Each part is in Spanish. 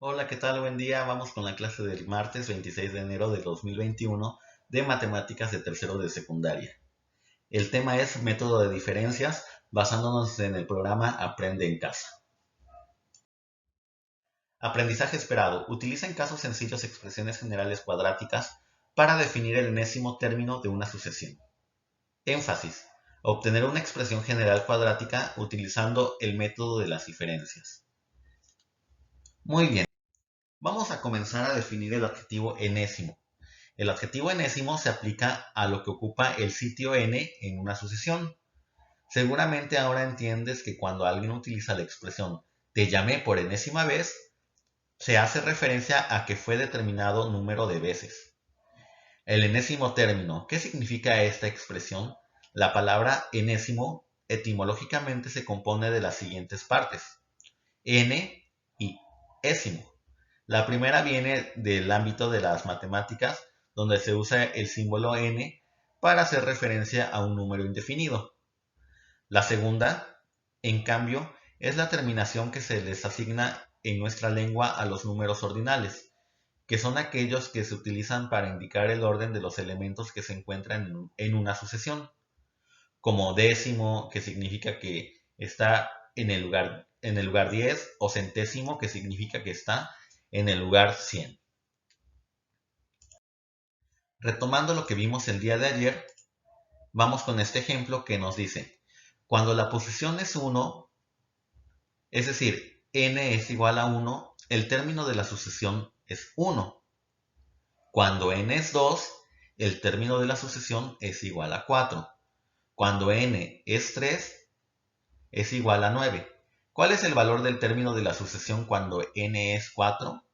Hola, ¿qué tal? Buen día. Vamos con la clase del martes 26 de enero de 2021 de matemáticas de tercero de secundaria. El tema es método de diferencias basándonos en el programa Aprende en casa. Aprendizaje esperado. Utiliza en casos sencillos expresiones generales cuadráticas para definir el enésimo término de una sucesión. Énfasis. Obtener una expresión general cuadrática utilizando el método de las diferencias. Muy bien. Vamos a comenzar a definir el adjetivo enésimo. El adjetivo enésimo se aplica a lo que ocupa el sitio n en una sucesión. Seguramente ahora entiendes que cuando alguien utiliza la expresión te llamé por enésima vez, se hace referencia a que fue determinado número de veces. El enésimo término. ¿Qué significa esta expresión? La palabra enésimo etimológicamente se compone de las siguientes partes: n y ésimo. La primera viene del ámbito de las matemáticas, donde se usa el símbolo n para hacer referencia a un número indefinido. La segunda, en cambio, es la terminación que se les asigna en nuestra lengua a los números ordinales, que son aquellos que se utilizan para indicar el orden de los elementos que se encuentran en una sucesión, como décimo, que significa que está en el lugar 10, o centésimo, que significa que está en el lugar 100. Retomando lo que vimos el día de ayer, vamos con este ejemplo que nos dice: cuando la posición es 1, es decir, n es igual a 1, el término de la sucesión es 1. Cuando n es 2, el término de la sucesión es igual a 4. Cuando n es 3, es igual a 9. ¿Cuál es el valor del término de la sucesión cuando n es 4?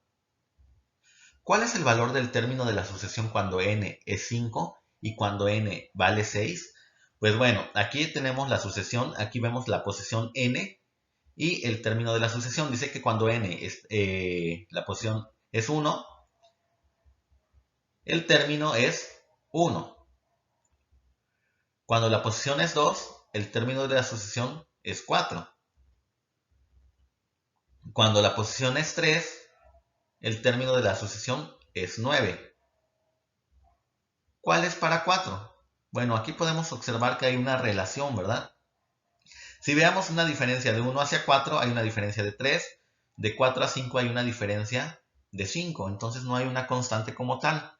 ¿Cuál es el valor del término de la sucesión cuando n es 5 y cuando n vale 6? Pues bueno, aquí tenemos la sucesión, aquí vemos la posición n y el término de la sucesión. Dice que cuando la posición es 1, el término es 1. Cuando la posición es 2, el término de la sucesión es 4. Cuando la posición es 3, el término de la sucesión es 9. ¿Cuál es para 4? Bueno, aquí podemos observar que hay una relación, ¿verdad? Si veamos una diferencia de 1 hacia 4, hay una diferencia de 3. De 4 a 5 hay una diferencia de 5. Entonces no hay una constante como tal.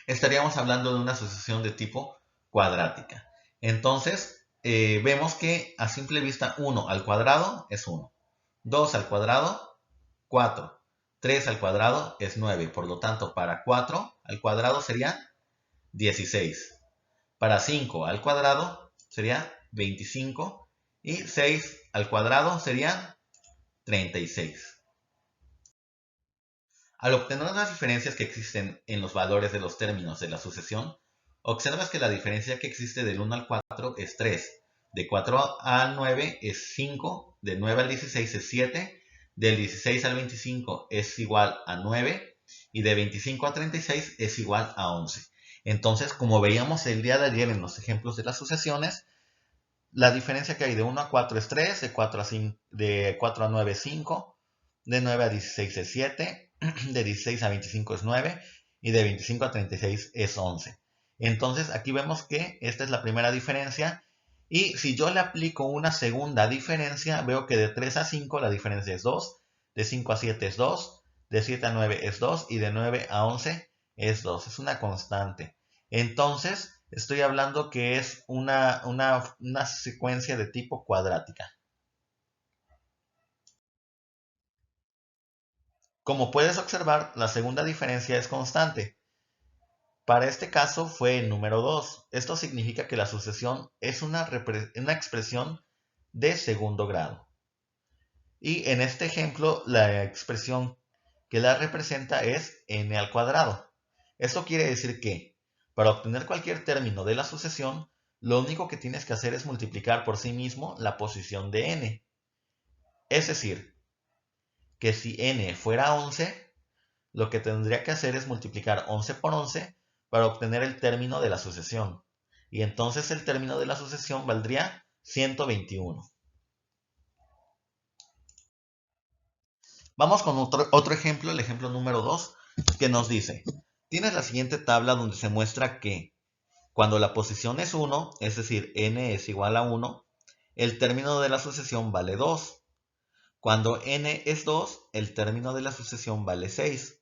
Estaríamos hablando de una sucesión de tipo cuadrática. Entonces, vemos que a simple vista 1 al cuadrado es 1. 2 al cuadrado, 4. 3 al cuadrado es 9. Por lo tanto, para 4 al cuadrado sería 16. Para 5 al cuadrado sería 25. Y 6 al cuadrado sería 36. Al obtener las diferencias que existen en los valores de los términos de la sucesión, observas que la diferencia que existe del 1 al 4 es 3, de 4 al 9 es 5, del 9 al 16 es 7, del 16 al 25 es igual a 9 y de 25 a 36 es igual a 11. Entonces, como veíamos el día de ayer en los ejemplos de las sucesiones, la diferencia que hay de 1 a 4 es 3, de 4 a 9 es 5, de 9 a 16 es 7, de 16 a 25 es 9 y de 25 a 36 es 11. Entonces aquí vemos que esta es la primera diferencia, y si yo le aplico una segunda diferencia, veo que de 3 a 5 la diferencia es 2, de 5 a 7 es 2, de 7 a 9 es 2 y de 9 a 11 es 2. Es una constante. Entonces, estoy hablando que es una secuencia de tipo cuadrática. Como puedes observar, la segunda diferencia es constante. Para este caso fue el número 2. Esto significa que la sucesión es una expresión de segundo grado. Y en este ejemplo, la expresión que la representa es n al cuadrado. Esto quiere decir que, para obtener cualquier término de la sucesión, lo único que tienes que hacer es multiplicar por sí mismo la posición de n. Es decir, que si n fuera 11, lo que tendría que hacer es multiplicar 11 por 11 para obtener el término de la sucesión. Y entonces el término de la sucesión valdría 121. Vamos con otro ejemplo, el ejemplo número 2, que nos dice, tienes la siguiente tabla donde se muestra que cuando la posición es 1, es decir, n es igual a 1, el término de la sucesión vale 2. Cuando n es 2, el término de la sucesión vale 6.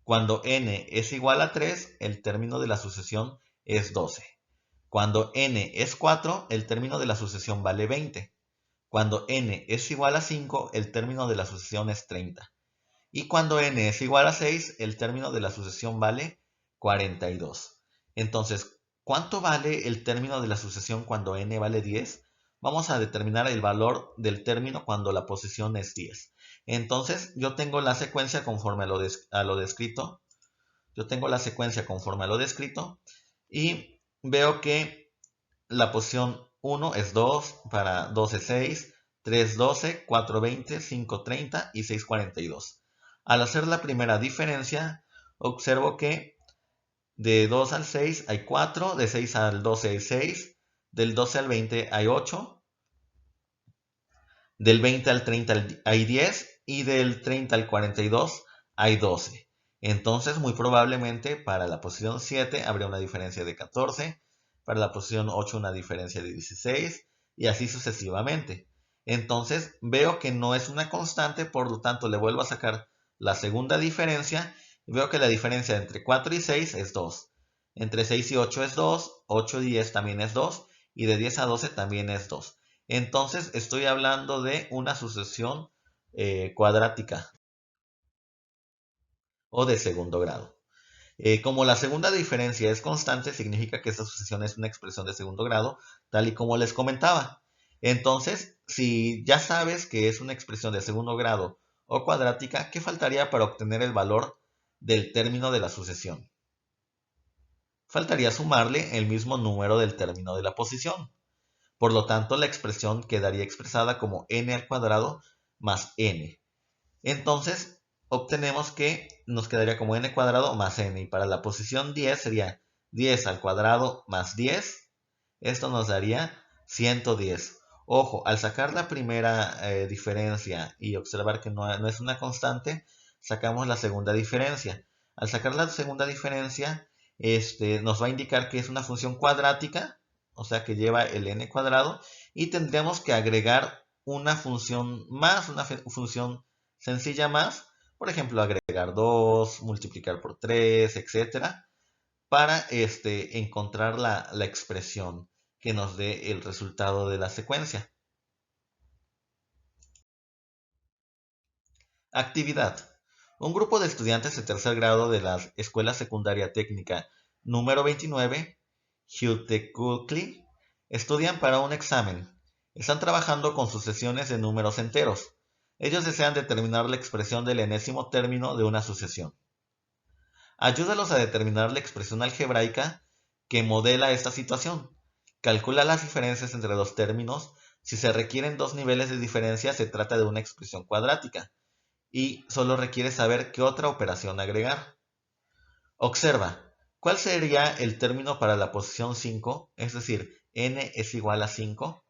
Cuando n es igual a 3, el término de la sucesión es 12. Cuando n es 4, el término de la sucesión vale 20. Cuando n es igual a 5, el término de la sucesión es 30. Y cuando n es igual a 6, el término de la sucesión vale 42. Entonces, ¿cuánto vale el término de la sucesión cuando n vale 10? Vamos a determinar el valor del término cuando la posición es 10. Entonces, yo tengo la secuencia conforme a lo descrito. Y veo que la posición 1 es 2, para 2 es 6, 3 12, 4 20, 5 30 y 6 42. Al hacer la primera diferencia, observo que de 2 al 6 hay 4, de 6 al 12 hay 6, del 12 al 20 hay 8, del 20 al 30 hay 10 y del 30 al 42 hay 12. Entonces, muy probablemente para la posición 7 habría una diferencia de 14, para la posición 8 una diferencia de 16 y así sucesivamente. Entonces, veo que no es una constante, por lo tanto le vuelvo a sacar la segunda diferencia y veo que la diferencia entre 4 y 6 es 2. Entre 6 y 8 es 2, 8 y 10 también es 2 y de 10 a 12 también es 2. Entonces estoy hablando de una sucesión cuadrática o de segundo grado. Como la segunda diferencia es constante, significa que esta sucesión es una expresión de segundo grado, tal y como les comentaba. Entonces, si ya sabes que es una expresión de segundo grado o cuadrática, ¿qué faltaría para obtener el valor del término de la sucesión? Faltaría sumarle el mismo número del término de la posición. Por lo tanto, la expresión quedaría expresada como n al cuadrado más n. Entonces, obtenemos que nos quedaría como n cuadrado más n. Y para la posición 10 sería 10 al cuadrado más 10. Esto nos daría 110. Ojo, al sacar la primera diferencia y observar que no es una constante, sacamos la segunda diferencia. Al sacar la segunda diferencia, nos va a indicar que es una función cuadrática, o sea que lleva el n cuadrado, y tendríamos que agregar una función más, una función sencilla más, por ejemplo, agregar 2, multiplicar por 3, etcétera, para encontrar la expresión que nos dé el resultado de la secuencia. Actividad. Un grupo de estudiantes de tercer grado de la Escuela Secundaria Técnica número 29, Hutecuhtli, estudian para un examen. Están trabajando con sucesiones de números enteros. Ellos desean determinar la expresión del enésimo término de una sucesión. Ayúdalos a determinar la expresión algebraica que modela esta situación. Calcula las diferencias entre los términos. Si se requieren dos niveles de diferencia, se trata de una expresión cuadrática. Y solo requiere saber qué otra operación agregar. Observa, ¿cuál sería el término para la posición 5? Es decir, n es igual a 5.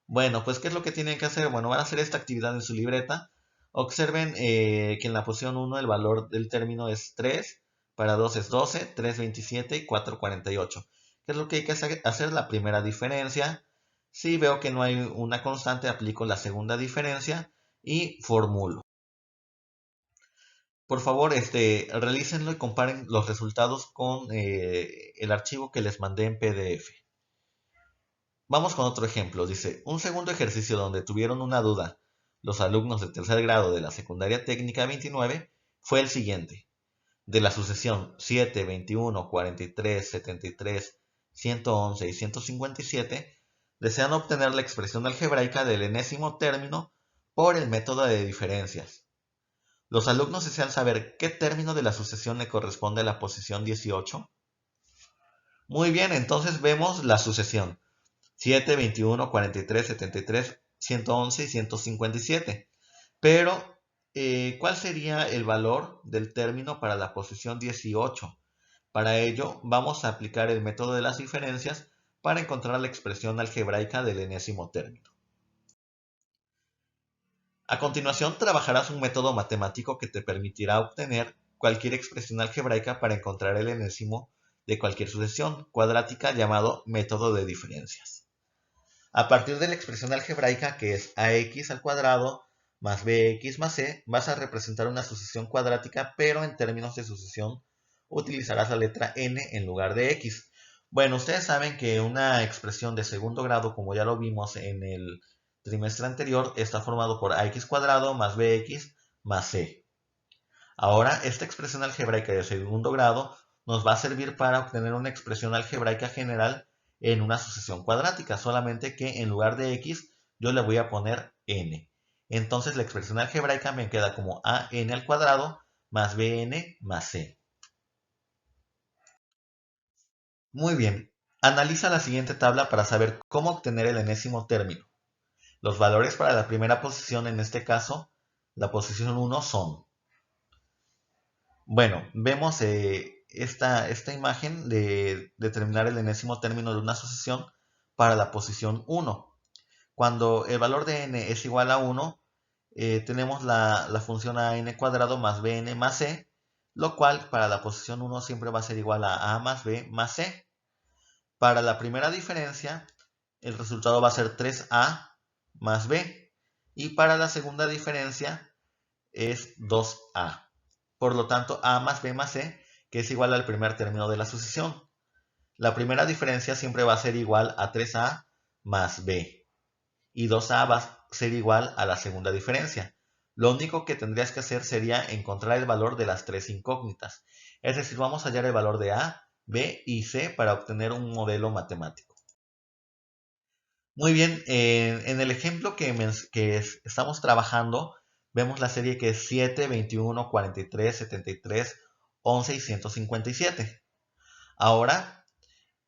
Bueno, pues ¿qué es lo que tienen que hacer? Bueno, van a hacer esta actividad en su libreta. Observen que en la posición 1 el valor del término es 3, para 2 es 12, 3 27 y 4 48. ¿Qué es lo que hay que hacer? Hacer la primera diferencia. Si veo que no hay una constante, aplico la segunda diferencia y formulo. Por favor, realícenlo y comparen los resultados con el archivo que les mandé en PDF. Vamos con otro ejemplo. Dice, un segundo ejercicio donde tuvieron una duda los alumnos de tercer grado de la Secundaria Técnica 29 fue el siguiente. De la sucesión 7, 21, 43, 73, 111 y 157, desean obtener la expresión algebraica del enésimo término por el método de diferencias. Los alumnos desean saber qué término de la sucesión le corresponde a la posición 18. Muy bien, entonces vemos la sucesión 7, 21, 43, 73, 111 y 157. Pero, ¿cuál sería el valor del término para la posición 18? Para ello, vamos a aplicar el método de las diferencias para encontrar la expresión algebraica del enésimo término. A continuación, trabajarás un método matemático que te permitirá obtener cualquier expresión algebraica para encontrar el enésimo de cualquier sucesión cuadrática llamado método de diferencias. A partir de la expresión algebraica que es ax al cuadrado más bx más c, vas a representar una sucesión cuadrática, pero en términos de sucesión utilizarás la letra n en lugar de x. Bueno, ustedes saben que una expresión de segundo grado, como ya lo vimos en el trimestre anterior, está formado por ax cuadrado más bx más c. Ahora, esta expresión algebraica de segundo grado nos va a servir para obtener una expresión algebraica general en una sucesión cuadrática, solamente que en lugar de x yo le voy a poner n. Entonces la expresión algebraica me queda como an al cuadrado más bn más c. Muy bien, analiza la siguiente tabla para saber cómo obtener el enésimo término. Los valores para la primera posición, en este caso, la posición 1 son. Bueno, vemos esta imagen de determinar el enésimo término de una sucesión para la posición 1. Cuando el valor de n es igual a 1, tenemos la función an cuadrado más bn más c, lo cual para la posición 1 siempre va a ser igual a más b más c. Para la primera diferencia, el resultado va a ser 3a más b. Y para la segunda diferencia es 2a. Por lo tanto, a más b más c, que es igual al primer término de la sucesión. La primera diferencia siempre va a ser igual a 3a más b. Y 2a va a ser igual a la segunda diferencia. Lo único que tendrías que hacer sería encontrar el valor de las tres incógnitas. Es decir, vamos a hallar el valor de a, b y c para obtener un modelo matemático. Muy bien, en el ejemplo que estamos trabajando, vemos la serie que es 7, 21, 43, 73, 11 y 157. Ahora,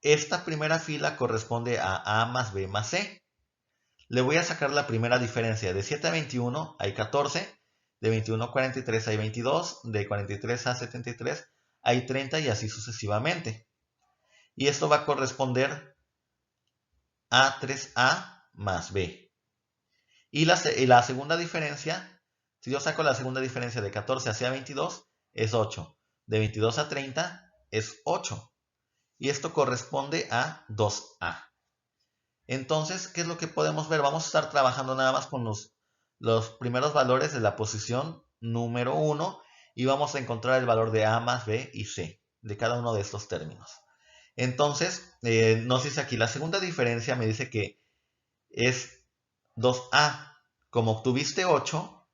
esta primera fila corresponde a más b más c. Le voy a sacar la primera diferencia. De 7 a 21 hay 14, de 21 a 43 hay 22, de 43 a 73 hay 30 y así sucesivamente. Y esto va a corresponder a 3a más b. Y la segunda diferencia, si yo saco la segunda diferencia de 14 hacia 22, es 8. De 22 a 30 es 8. Y esto corresponde a 2a. Entonces, ¿qué es lo que podemos ver? Vamos a estar trabajando nada más con los primeros valores de la posición número 1 y vamos a encontrar el valor de a más b y c de cada uno de estos términos. Entonces, nos dice aquí, la segunda diferencia me dice que es 2a. Como obtuviste 8,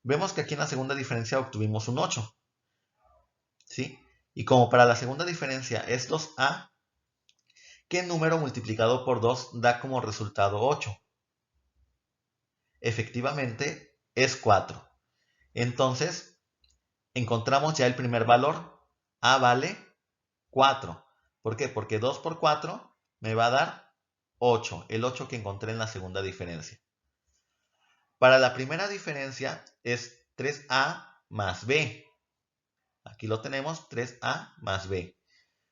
vemos que aquí en la segunda diferencia obtuvimos un 8. ¿Sí? Y como para la segunda diferencia es 2a, ¿qué número multiplicado por 2 da como resultado 8? Efectivamente, es 4. Entonces, encontramos ya el primer valor. A vale 4. ¿Por qué? Porque 2 por 4 me va a dar 8. El 8 que encontré en la segunda diferencia. Para la primera diferencia es 3a más b. Aquí lo tenemos, 3a más b.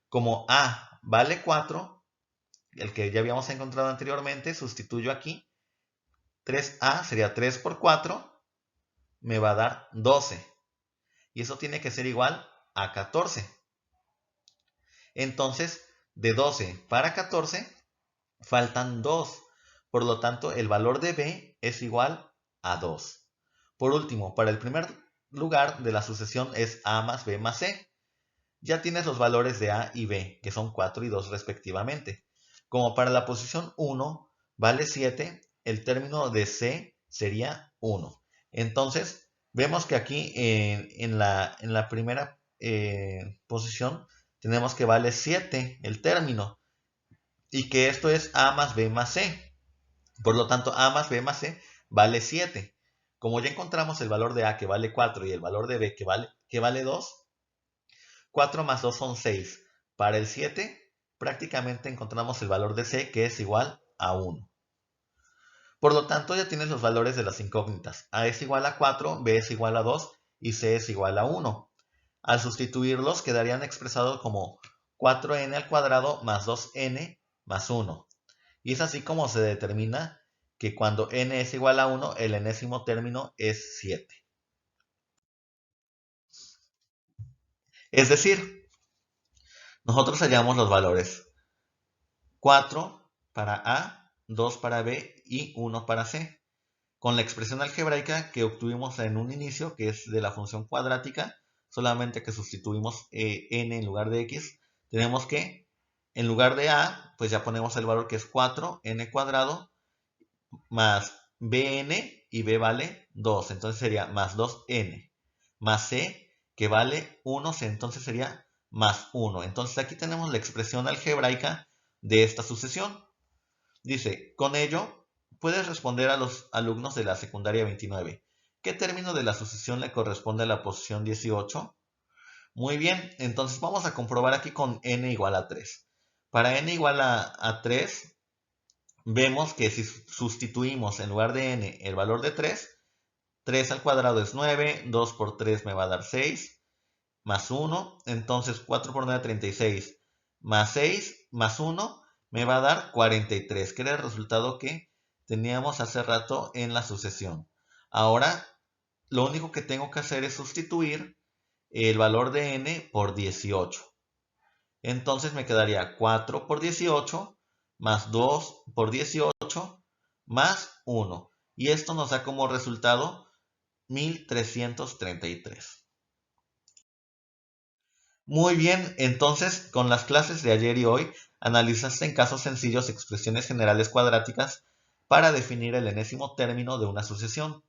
Como a vale 4, el que ya habíamos encontrado anteriormente, sustituyo aquí. 3a sería 3 por 4, me va a dar 12. Y eso tiene que ser igual a 14. Entonces, de 12 para 14, faltan 2. Por lo tanto, el valor de b es igual a 2. Por último, para el primer lugar de la sucesión es a más b más c. Ya tienes los valores de a y b, que son 4 y 2 respectivamente. Como para la posición 1 vale 7, el término de c sería 1. Entonces, vemos que aquí en la primera posición tenemos que vale 7 el término y que esto es a más b más c. Por lo tanto, a más b más c vale 7. Como ya encontramos el valor de a que vale 4 y el valor de b que vale 2, 4 más 2 son 6. Para el 7 prácticamente encontramos el valor de c que es igual a 1. Por lo tanto ya tienes los valores de las incógnitas. A es igual a 4, b es igual a 2 y c es igual a 1. Al sustituirlos quedarían expresados como 4n al cuadrado más 2n más 1. Y es así como se determina que cuando n es igual a 1, el enésimo término es 7. Es decir, nosotros hallamos los valores 4 para A, 2 para B y 1 para C. Con la expresión algebraica que obtuvimos en un inicio, que es de la función cuadrática, solamente que sustituimos n en lugar de x, tenemos que, en lugar de a, pues ya ponemos el valor que es 4n cuadrado, más bn, y b vale 2, entonces sería más 2n, más c, que vale 1, entonces sería más 1. Entonces aquí tenemos la expresión algebraica de esta sucesión. Dice, con ello, puedes responder a los alumnos de la secundaria 29. ¿Qué término de la sucesión le corresponde a la posición 18? Muy bien, entonces vamos a comprobar aquí con n igual a 3. Para n igual a 3, vemos que si sustituimos en lugar de n el valor de 3, 3 al cuadrado es 9, 2 por 3 me va a dar 6, más 1, entonces 4 por 9, 36, más 6, más 1, me va a dar 43, que era el resultado que teníamos hace rato en la sucesión. Ahora, lo único que tengo que hacer es sustituir el valor de n por 18. Entonces me quedaría 4 por 18, más 2 por 18, más 1. Y esto nos da como resultado 1333. Muy bien, entonces con las clases de ayer y hoy analizaste en casos sencillos expresiones generales cuadráticas para definir el enésimo término de una sucesión.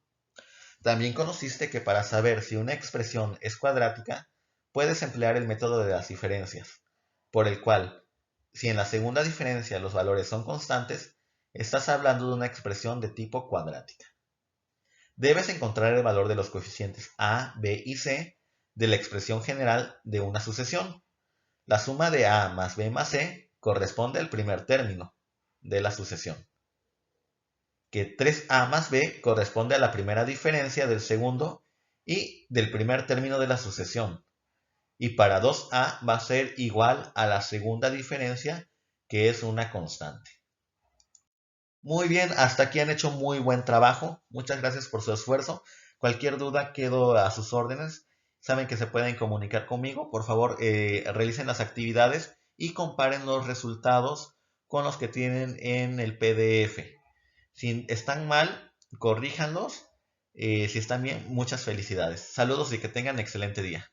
También conociste que para saber si una expresión es cuadrática, puedes emplear el método de las diferencias, por el cual, si en la segunda diferencia los valores son constantes, estás hablando de una expresión de tipo cuadrática. Debes encontrar el valor de los coeficientes a, b y c de la expresión general de una sucesión. La suma de a más b más c corresponde al primer término de la sucesión, que 3a más b corresponde a la primera diferencia del segundo y del primer término de la sucesión. Y para 2a va a ser igual a la segunda diferencia, que es una constante. Muy bien, hasta aquí han hecho muy buen trabajo. Muchas gracias por su esfuerzo. Cualquier duda quedo a sus órdenes. Saben que se pueden comunicar conmigo. Por favor, realicen las actividades y comparen los resultados con los que tienen en el PDF. Si están mal, corríjanlos. Si están bien, muchas felicidades. Saludos y que tengan excelente día.